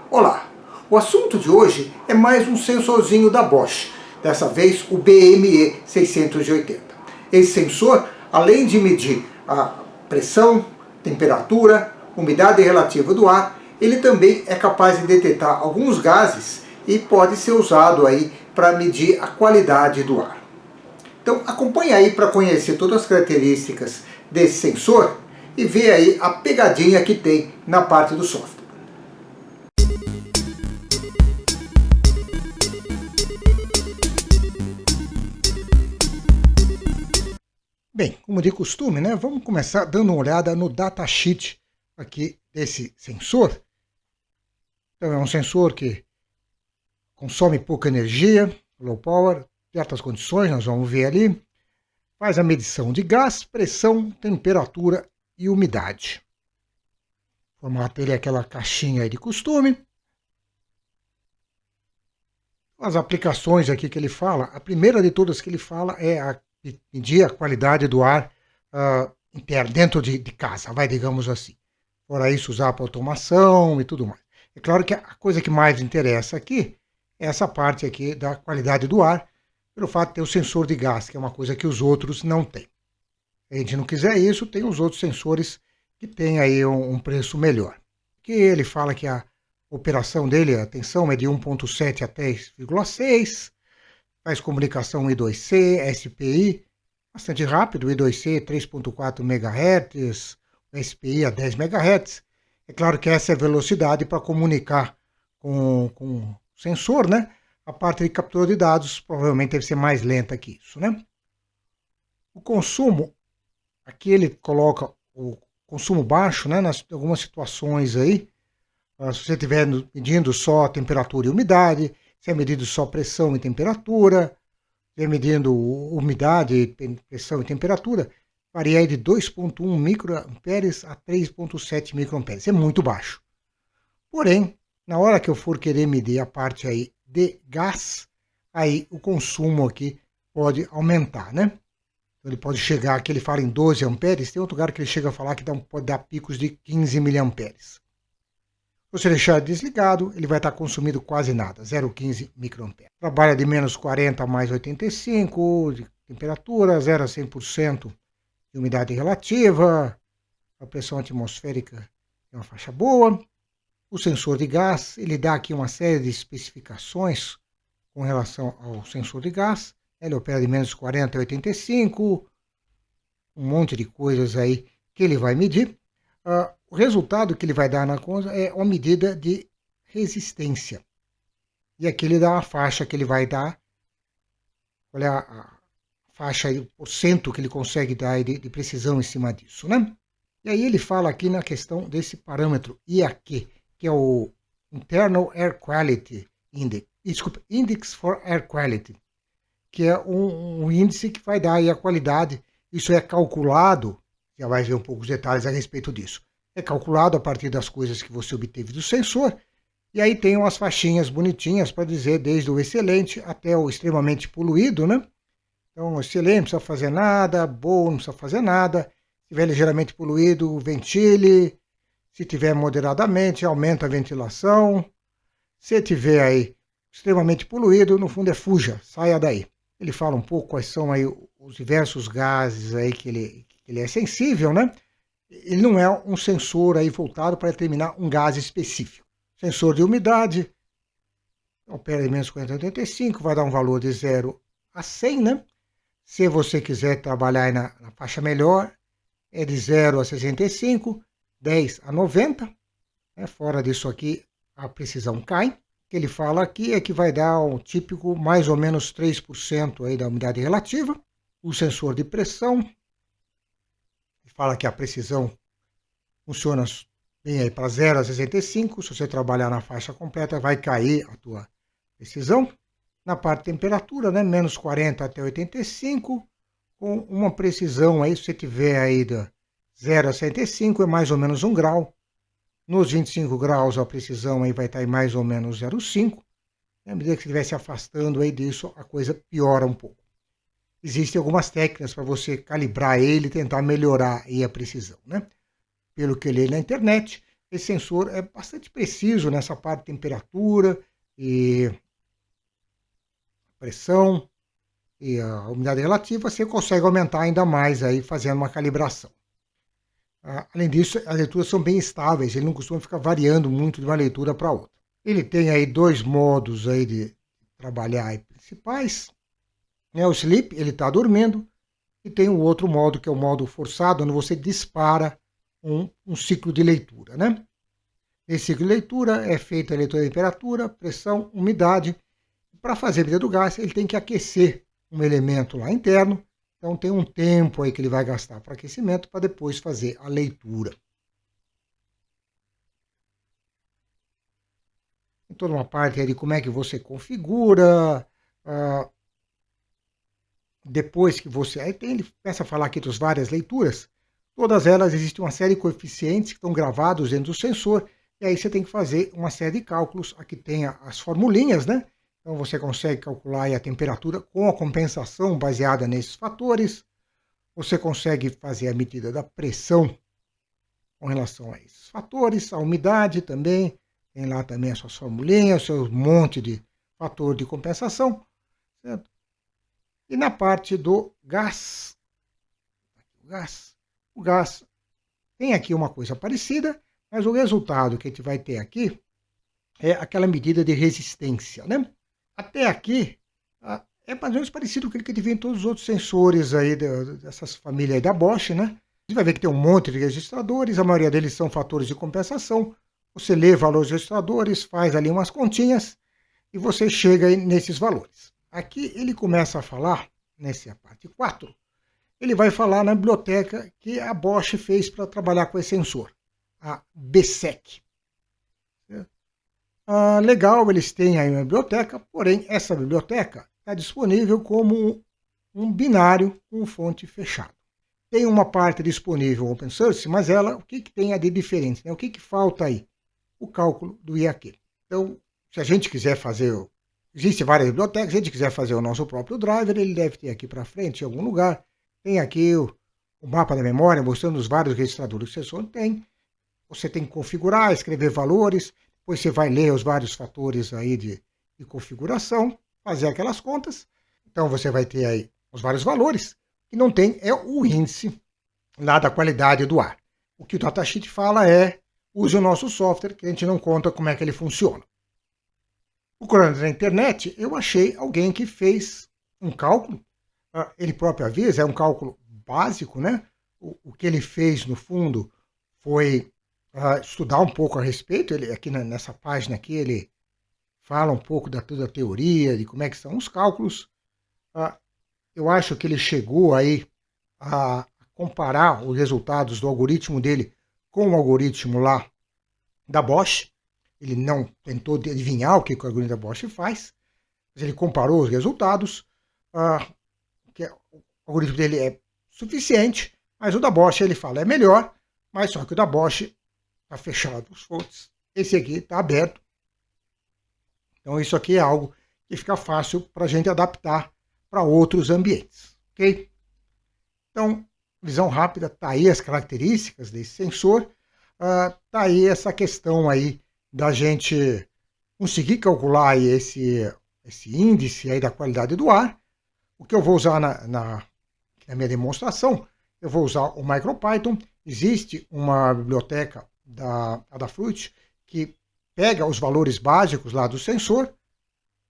Olá, o assunto de hoje é mais um sensorzinho da Bosch, dessa vez o BME 680. Esse sensor, além de medir a pressão, temperatura, umidade relativa do ar, ele também é capaz de detectar alguns gases e pode ser usado aí para medir a qualidade do ar. Então acompanhe aí para conhecer todas as características desse sensor e ver aí a pegadinha que tem na parte do software. Bem, como de costume, né, vamos começar dando uma olhada no datasheet aqui desse sensor. Então é um sensor que consome pouca energia, low power, certas condições, nós vamos ver ali. Faz a medição de gás, pressão, temperatura e umidade. O formato dele é aquela caixinha aí de costume. As aplicações aqui que ele fala, a primeira de todas que ele fala é medir a qualidade do ar interno, dentro de casa, digamos assim. Fora isso, usar para automação e tudo mais. É claro que a coisa que mais interessa aqui é essa parte aqui da qualidade do ar, pelo fato de ter o sensor de gás, que é uma coisa que os outros não têm. Se a gente não quiser isso, tem os outros sensores que têm aí um preço melhor. Que ele fala que a operação dele, a tensão é de 1.7 a 10,6, faz comunicação I2C, SPI, bastante rápido, I2C 3.4 MHz, SPI a 10 MHz. É claro que essa é a velocidade para comunicar com o sensor, né? A parte de captura de dados provavelmente deve ser mais lenta que isso, né? O consumo, aqui ele coloca o consumo baixo, né? Nas algumas situações aí, se você estiver medindo só temperatura e umidade, se é medido só pressão e temperatura, se é medindo umidade, pressão e temperatura, varia aí de 2.1 microamperes a 3.7 microamperes. É muito baixo. Porém, na hora que eu for querer medir a parte aí de gás, aí o consumo aqui pode aumentar, né? Ele pode chegar, aqui ele fala em 12 amperes, tem outro lugar que ele chega a falar que pode dar picos de 15 miliamperes. Se você deixar desligado, ele vai estar consumindo quase nada, 0,15 microamperes. Trabalha de menos 40 a mais 85 de temperatura, 0 a 100% de umidade relativa, a pressão atmosférica é uma faixa boa. O sensor de gás, ele dá aqui uma série de especificações com relação ao sensor de gás. Ele opera de menos 40 a 85, um monte de coisas aí que ele vai medir. O resultado que ele vai dar na conta é uma medida de resistência. E aqui ele dá uma faixa que ele vai dar. Olha a faixa aí, o porcento que ele consegue dar de precisão em cima disso, né? E aí ele fala aqui na questão desse parâmetro IAQ, que é o Internal Air Quality Index. Desculpa, Index for Air Quality, que é um índice que vai dar aí a qualidade. Isso é calculado, já vai ver um pouco os detalhes a respeito disso. É calculado a partir das coisas que você obteve do sensor, e aí tem umas faixinhas bonitinhas para dizer desde o excelente até o extremamente poluído, né? Então, excelente, não precisa fazer nada, bom, não precisa fazer nada. Se estiver ligeiramente poluído, ventile. Se tiver moderadamente, aumenta a ventilação. Se tiver aí extremamente poluído, no fundo fuja, saia daí. Ele fala um pouco quais são aí os diversos gases aí que ele é sensível, né? Ele não é um sensor aí voltado para determinar um gás específico. Sensor de umidade, opera em menos 40 a 85, vai dar um valor de 0 a 100, né? Se você quiser trabalhar aí na faixa melhor, é de 0 a 65, 10 a 90. Né? Fora disso aqui, a precisão cai. O que ele fala aqui é que vai dar um típico mais ou menos 3% aí da umidade relativa. O sensor de pressão, fala que a precisão funciona bem aí para 0 a 65. Se você trabalhar na faixa completa, vai cair a tua precisão. Na parte de temperatura, né, menos 40 até 85, com uma precisão aí, se você tiver aí da 0 a 65, é mais ou menos 1 grau. Nos 25 graus, a precisão aí vai estar em mais ou menos 0,5. À medida que você estiver se afastando aí disso, a coisa piora um pouco. Existem algumas técnicas para você calibrar ele e tentar melhorar aí a precisão, né? Pelo que eu li na internet, esse sensor é bastante preciso nessa parte de temperatura e pressão e a umidade relativa. Você consegue aumentar ainda mais aí fazendo uma calibração. Além disso, as leituras são bem estáveis, ele não costuma ficar variando muito de uma leitura para outra. Ele tem aí dois modos aí de trabalhar aí principais. O sleep, ele está dormindo, e tem o outro modo, que é o modo forçado, onde você dispara um ciclo de leitura, né? Esse ciclo de leitura é feito a leitura de temperatura, pressão, umidade. Para fazer a medida do gás, ele tem que aquecer um elemento lá interno. Então tem um tempo aí que ele vai gastar para aquecimento para depois fazer a leitura. Tem toda uma parte aí de como é que você configura. Depois que você... Aí ele começa a falar aqui das várias leituras. Todas elas existem uma série de coeficientes que estão gravados dentro do sensor. E aí você tem que fazer uma série de cálculos. Aqui tem as formulinhas, né? Então você consegue calcular aí a temperatura com a compensação baseada nesses fatores. Você consegue fazer a medida da pressão com relação a esses fatores. A umidade também. Tem lá também as suas formulinhas, o seu monte de fator de compensação. Certo? E na parte do gás, o gás tem aqui uma coisa parecida, mas o resultado que a gente vai ter aqui é aquela medida de resistência, né? Até aqui é mais ou menos parecido com aquilo que a gente vê em todos os outros sensores aí dessas famílias aí da Bosch, né? Você vai ver que tem um monte de registradores, a maioria deles são fatores de compensação. Você lê valores registradores, faz ali umas continhas e você chega aí nesses valores. Aqui ele começa a falar, nessa parte 4, ele vai falar na biblioteca que a Bosch fez para trabalhar com esse sensor, a BSEC. Legal, eles têm aí uma biblioteca, porém essa biblioteca está disponível como um binário com fonte fechada. Tem uma parte disponível open source, mas ela, o que tem de diferente? Né? O que falta aí? O cálculo do IAQ. Então, se a gente quiser fazer, existem várias bibliotecas, se a gente quiser fazer o nosso próprio driver, ele deve ter aqui para frente, em algum lugar. Tem aqui o mapa da memória, mostrando os vários registradores que o sensor tem. Você tem que configurar, escrever valores, depois você vai ler os vários fatores aí de configuração, fazer aquelas contas. Então você vai ter aí os vários valores. O que não tem é o índice lá da qualidade do ar. O que o datasheet fala é, use o nosso software, que a gente não conta como é que ele funciona. Procurando na internet, eu achei alguém que fez um cálculo. Ele próprio avisa, é um cálculo básico, né? O que ele fez, no fundo, foi estudar um pouco a respeito. Ele, aqui nessa página aqui, ele fala um pouco da toda a teoria, de como é que são os cálculos. Eu acho que ele chegou aí a comparar os resultados do algoritmo dele com o algoritmo lá da Bosch. Ele não tentou adivinhar o que o algoritmo da Bosch faz, mas ele comparou os resultados. Que o algoritmo dele é suficiente, mas o da Bosch ele fala é melhor, mas só que o da Bosch está fechado os fontes. Esse aqui está aberto. Então isso aqui é algo que fica fácil para a gente adaptar para outros ambientes. Ok? Então, visão rápida, está aí as características desse sensor. Está aí essa questão aí da gente conseguir calcular aí esse índice aí da qualidade do ar. O que eu vou usar na minha demonstração, eu vou usar o MicroPython. Existe uma biblioteca da Adafruit que pega os valores básicos lá do sensor.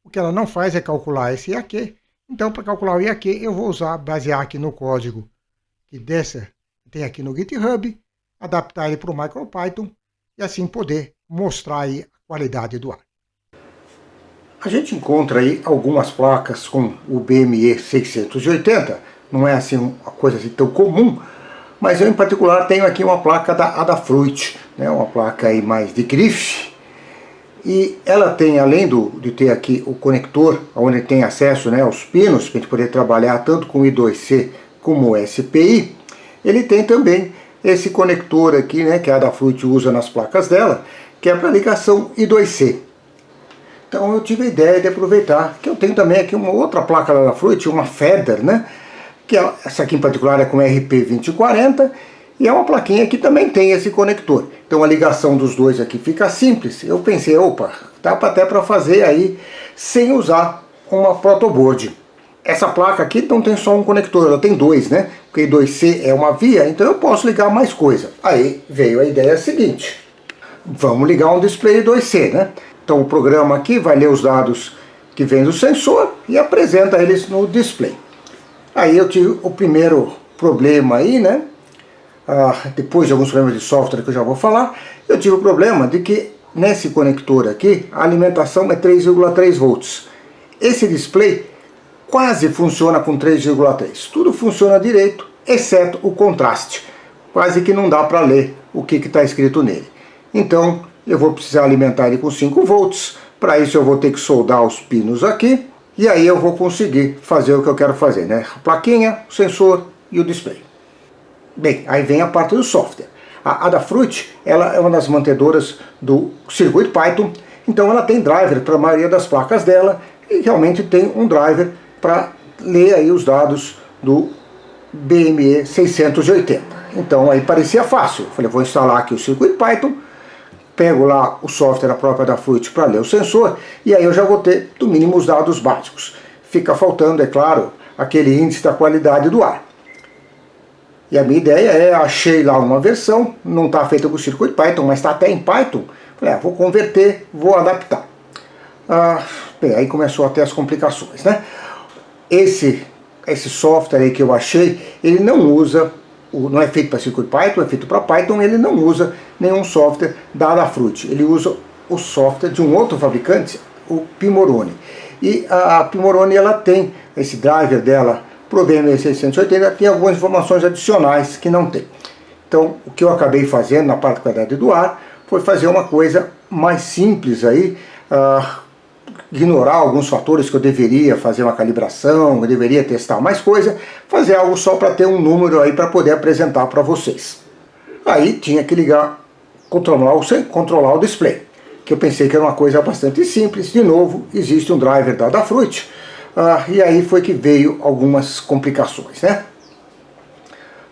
O que ela não faz é calcular esse IAQ. Então, para calcular o IAQ, eu vou basear aqui no código que tem aqui no GitHub, adaptar ele para o MicroPython e assim poder mostrar aí a qualidade do ar. A gente encontra aí algumas placas com o BME 680, não é assim uma coisa assim tão comum, mas eu em particular tenho aqui uma placa da Adafruit, né, uma placa aí mais de grife, e ela tem, além de ter aqui o conector, onde tem acesso, né, aos pinos, para a gente poder trabalhar tanto com o I2C como o SPI, ele tem também esse conector aqui, né, que a Adafruit usa nas placas dela, que é para ligação I2C. Então eu tive a ideia de aproveitar, que eu tenho também aqui uma outra placa da Adafruit, uma Feather, né, que essa aqui em particular é com RP2040, E é uma plaquinha que também tem esse conector. Então a ligação dos dois aqui fica simples. Eu pensei, opa, dá até para fazer aí sem usar uma protoboard. Essa placa aqui não tem só um conector, ela tem dois, né? Porque I2C é uma via, então eu posso ligar mais coisa. Aí veio a ideia seguinte. Vamos ligar um display I2C, né? Então o programa aqui vai ler os dados que vem do sensor e apresenta eles no display. Aí eu tive o primeiro problema aí, né? Depois de alguns problemas de software que eu já vou falar, eu tive o problema de que nesse conector aqui a alimentação é 3,3 volts. Esse display quase funciona com 3,3. Tudo funciona direito, exceto o contraste. Quase que não dá para ler o que está escrito nele. Então eu vou precisar alimentar ele com 5 volts. Para isso eu vou ter que soldar os pinos aqui. E aí eu vou conseguir fazer o que eu quero fazer, né? A plaquinha, o sensor e o display. Bem, aí vem a parte do software. A Adafruit, ela é uma das mantedoras do circuito Python, então ela tem driver para a maioria das placas dela e realmente tem um driver para ler aí os dados do BME 680. Então aí parecia fácil. Eu falei, vou instalar aqui o circuito Python, pego lá o software da própria Adafruit para ler o sensor e aí eu já vou ter, no mínimo, os dados básicos. Fica faltando, é claro, aquele índice da qualidade do ar. E a minha ideia é, achei lá uma versão, não está feita com o circuito Python, mas está até em Python. Falei, vou converter, vou adaptar. Bem, aí começou a ter as complicações, né? Esse software aí que eu achei, ele não usa, não é feito para circuito Python, é feito para Python, ele não usa nenhum software da Adafruit. Ele usa o software de um outro fabricante, o Pimoroni. E a Pimoroni, ela tem esse driver dela, para o BME 680 tem algumas informações adicionais que não tem. Então o que eu acabei fazendo na parte da qualidade do ar foi fazer uma coisa mais simples aí, ignorar alguns fatores que eu deveria fazer uma calibração, eu deveria testar mais coisa, fazer algo só para ter um número aí para poder apresentar para vocês. Aí tinha que ligar, controlar o display, que eu pensei que era uma coisa bastante simples. De novo, existe um driver da Adafruit. E aí foi que veio algumas complicações, né?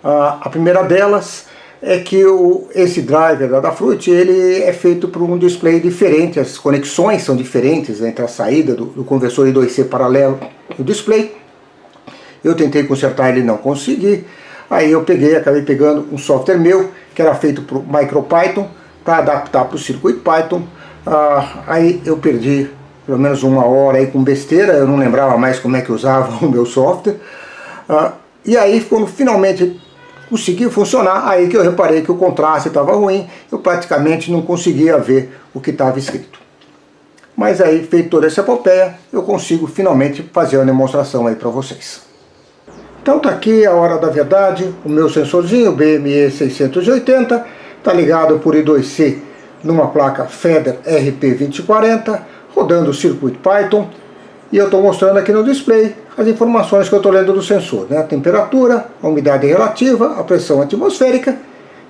A primeira delas é que esse driver da Adafruit, ele é feito por um display diferente, as conexões são diferentes entre a saída do conversor I2C paralelo e o display. Eu tentei consertar ele e não consegui. Aí eu acabei pegando um software meu, que era feito por MicroPython, para adaptar para o circuito Python. Aí eu perdi pelo menos uma hora aí com besteira, eu não lembrava mais como é que usava o meu software. E aí, quando finalmente conseguiu funcionar, aí que eu reparei que o contraste estava ruim, eu praticamente não conseguia ver o que estava escrito. Mas aí, feito toda essa epopeia, eu consigo finalmente fazer uma demonstração aí para vocês. Então tá aqui a hora da verdade, o meu sensorzinho BME 680, está ligado por I2C numa placa Feather RP2040, rodando o circuito Python, e eu estou mostrando aqui no display as informações que eu estou lendo do sensor, né? A temperatura, a umidade relativa, a pressão atmosférica,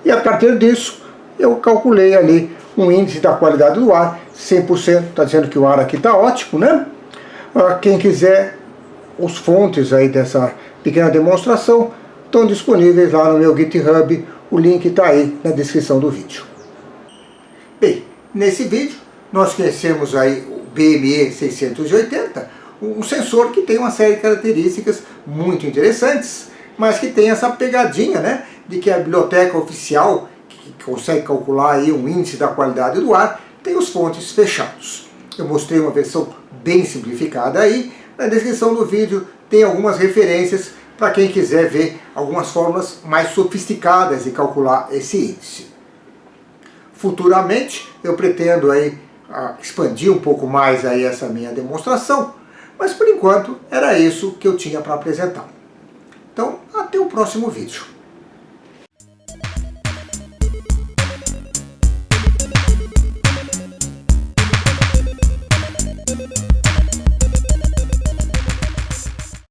e a partir disso eu calculei ali um índice da qualidade do ar, 100%, está dizendo que o ar aqui está ótimo, né? Quem quiser, os fontes aí dessa pequena demonstração estão disponíveis lá no meu GitHub, o link está aí na descrição do vídeo. Bem, nesse vídeo nós conhecemos aí o BME 680, um sensor que tem uma série de características muito interessantes, mas que tem essa pegadinha, né, de que a biblioteca oficial, que consegue calcular aí um índice da qualidade do ar, tem os fontes fechados. Eu mostrei uma versão bem simplificada aí, na descrição do vídeo tem algumas referências para quem quiser ver algumas formas mais sofisticadas de calcular esse índice. Futuramente eu pretendo aí expandir um pouco mais aí essa minha demonstração, mas por enquanto era isso que eu tinha para apresentar. Então, até o próximo vídeo.